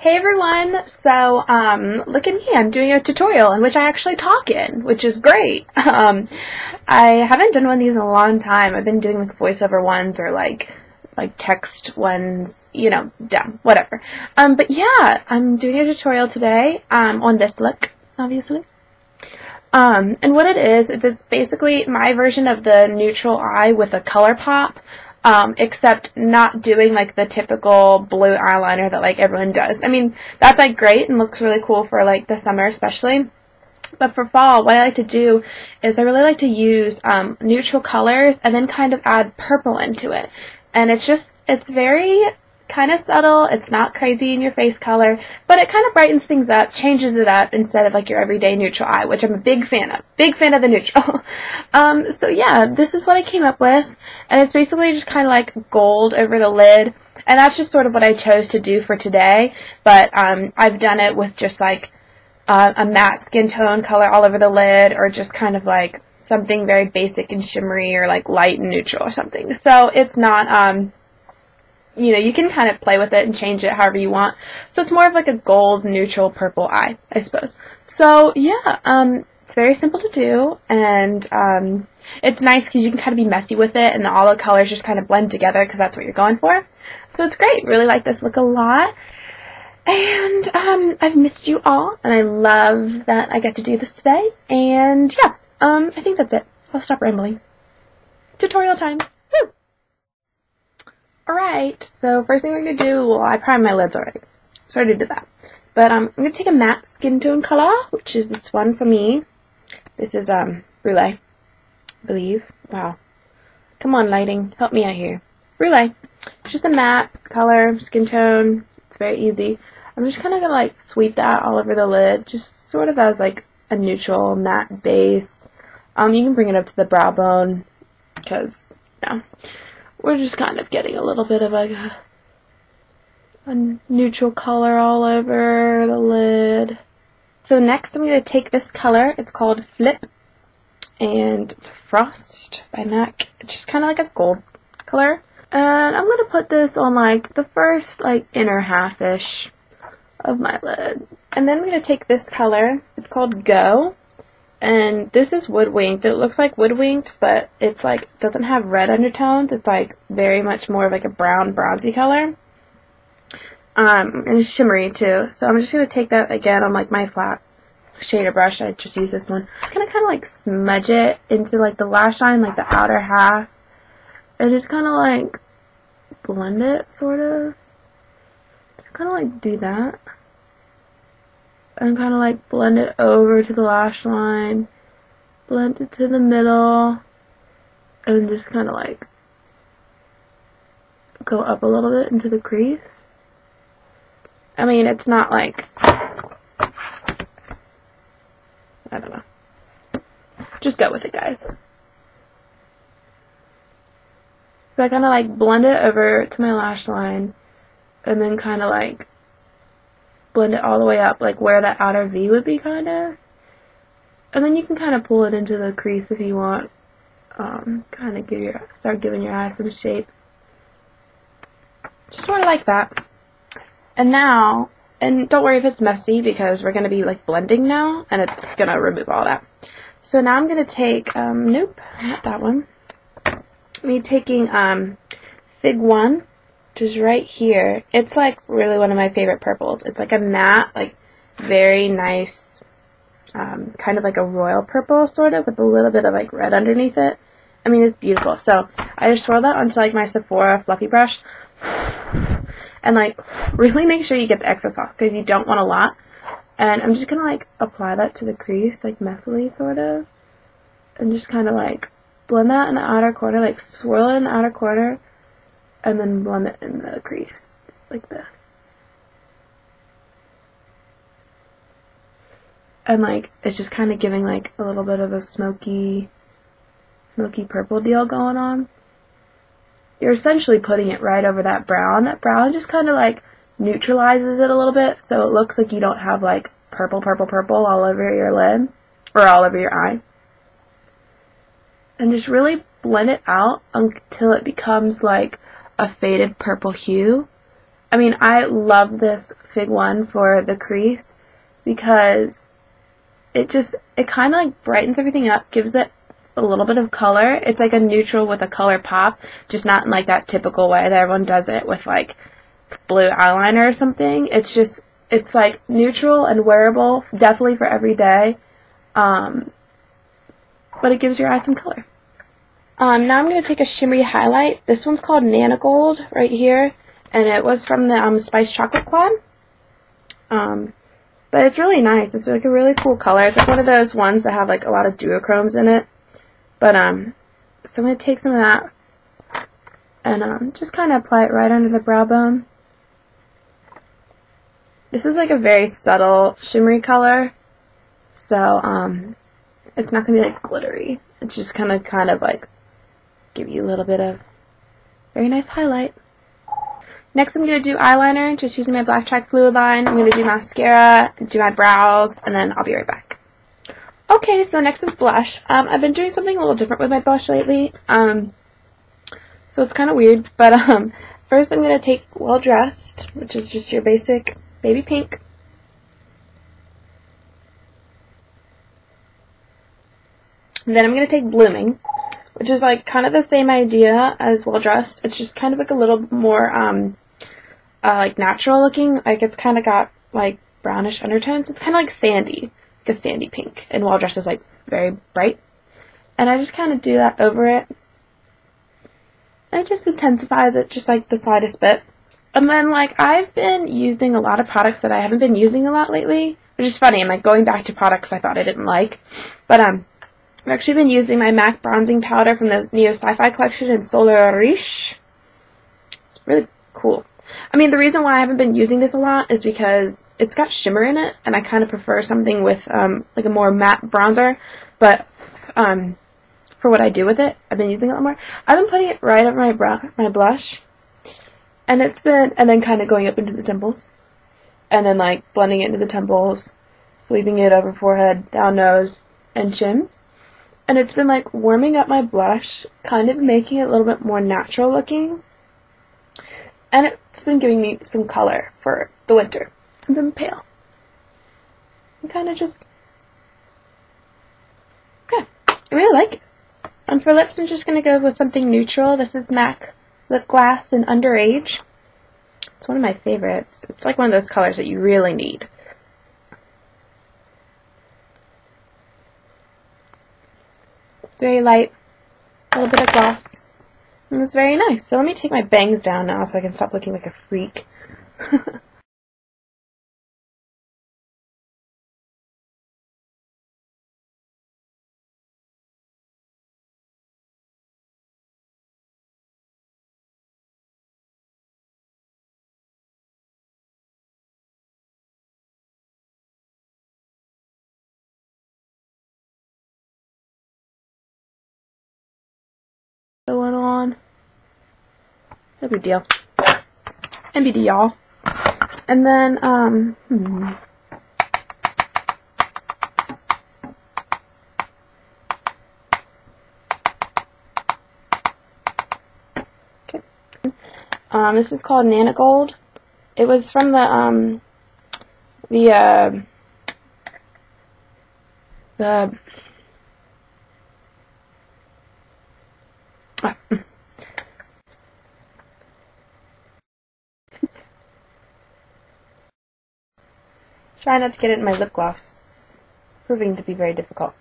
Hey everyone! So, look at me, I'm doing a tutorial in which I actually talk in, which is great. I haven't done one of these in a long time. I've been doing like voiceover ones or like text ones, you know, dumb, whatever. But yeah, I'm doing a tutorial today, on this look, obviously. And what it is, it's basically my version of the neutral eye with a color pop. Except not doing like the typical blue eyeliner that like everyone does. I mean, that's like great and looks really cool for like the summer especially. But for fall, what I like to do is I really like to use neutral colors and then kind of add purple into it. And it's very kind of subtle. It's not crazy in your face color, but it kind of brightens things up, changes it up instead of like your everyday neutral eye, which I'm a big fan of. Big fan of the neutral. So yeah, this is what I came up with, and it's basically just kind of like gold over the lid, and that's just sort of what I chose to do for today, but I've done it with just like a matte skin tone color all over the lid, or just kind of like something very basic and shimmery, or like light and neutral or something. So it's not you know, you can kind of play with it and change it however you want. So it's more of like a gold, neutral, purple eye, I suppose. So yeah, it's very simple to do, and it's nice because you can kind of be messy with it, and all the colors just kind of blend together because that's what you're going for. So it's great. Really like this look a lot. And I've missed you all, and I love that I get to do this today. And yeah, I think that's it. I'll stop rambling. Tutorial time. Woo! Alright, so first thing we're going to do, well, I primed my lids already, so I already did that. But I'm going to take a matte skin tone color, which is this one for me. This is Brulee, I believe. Wow. Come on, lighting, help me out here. Brulee. It's just a matte color, skin tone. It's very easy. I'm just kind of going to like sweep that all over the lid, just sort of as like a neutral matte base. You can bring it up to the brow bone, because, you know, we're just kind of getting a little bit of a neutral color all over the lid. So next I'm going to take this color. It's called Flip, and it's Frost by MAC. It's just kind of like a gold color. And I'm going to put this on like the first like inner half-ish of my lid. And then I'm going to take this color. It's called Go. And this is wood-winked. It looks like wood-winked, but it's like, doesn't have red undertones. It's like very much more of like a brown, bronzy color. And it's shimmery too. So I'm just going to take that again on like my flat shader brush. I just use this one. I'm going to kind of like smudge it into like the lash line, like the outer half. And just kind of like blend it, sort of. Just kind of like do that. And kind of like blend it over to the lash line, blend it to the middle, and just kind of like go up a little bit into the crease. I mean, it's not like, I don't know. Just go with it, guys. So I kind of like blend it over to my lash line, and then kind of like blend it all the way up, like where that outer V would be, kind of. And then you can kind of pull it into the crease if you want. Kind of start giving your eye some shape. Just sort of like that. And now, and don't worry if it's messy, because we're going to be like blending now, and it's going to remove all that. So now I'm going to take, nope, not that one. I'm taking Fig 1. Which is right here. It's like really one of my favorite purples. It's like a matte, like very nice, kind of like a royal purple sort of, with a little bit of like red underneath it. I mean, it's beautiful. So I just swirl that onto like my Sephora fluffy brush, and like really make sure you get the excess off, because you don't want a lot. And I'm just gonna like apply that to the crease, like messily sort of, and just kind of like blend that in the outer corner, like swirl it in the outer corner, and then blend it in the crease, like this. And like, it's just kind of giving like a little bit of a smoky purple deal going on. You're essentially putting it right over that brown. That brown just kind of like neutralizes it a little bit, so it looks like you don't have like purple all over your lid, or all over your eye. And just really blend it out until it becomes like a faded purple hue, I mean, I love this Fig 1 for the crease because it kind of like brightens everything up, gives it a little bit of color. It's like a neutral with a color pop, just not in like that typical way that everyone does it with like blue eyeliner or something. It's like neutral and wearable, definitely for every day, but it gives your eyes some color. Now I'm going to take a shimmery highlight. This one's called Nana Gold right here, and it was from the Spice Chocolate Quad. But it's really nice. It's like a really cool color. It's like one of those ones that have like a lot of duochromes in it. But so I'm going to take some of that and just kind of apply it right under the brow bone. This is like a very subtle shimmery color, so it's not going to be like glittery. It's just kind of like give you a little bit of very nice highlight. Next I'm going to do eyeliner, just using my Black Track Fluid line. I'm going to do mascara, do my brows, and then I'll be right back. Okay, so next is blush. I've been doing something a little different with my blush lately, so it's kind of weird, but first I'm going to take Well Dressed, which is just your basic baby pink. And then I'm going to take Blooming, which is like kind of the same idea as Well Dressed. It's just kind of like a little more like natural looking. Like it's kind of got like brownish undertones. It's kind of like sandy, like a sandy pink. And Well Dressed is like very bright. And I just kind of do that over it. And it just intensifies it just like the slightest bit. And then like I've been using a lot of products that I haven't been using a lot lately, which is funny. I'm like going back to products I thought I didn't like, but I've actually been using my MAC bronzing powder from the Neo Sci-Fi collection in Solar Riche. It's really cool. I mean, the reason why I haven't been using this a lot is because it's got shimmer in it, and I kind of prefer something with like a more matte bronzer. But for what I do with it, I've been using it a lot more. I've been putting it right over my blush, and then kind of going up into the temples, and then like blending it into the temples, sweeping it over forehead, down nose, and chin. And it's been like warming up my blush, kind of making it a little bit more natural looking. And it's been giving me some color for the winter, since I'm pale. And kind of just, yeah, I really like it. And for lips, I'm just going to go with something neutral. This is MAC Lip Glass in Underage. It's one of my favorites. It's like one of those colors that you really need. It's very light, a little bit of gloss, and it's very nice. So let me take my bangs down now so I can stop looking like a freak. Going on. No big deal. NBD, y'all. And then, okay. This is called Nana Gold. It was from the try not to get it in my lip gloss. Proving to be very difficult.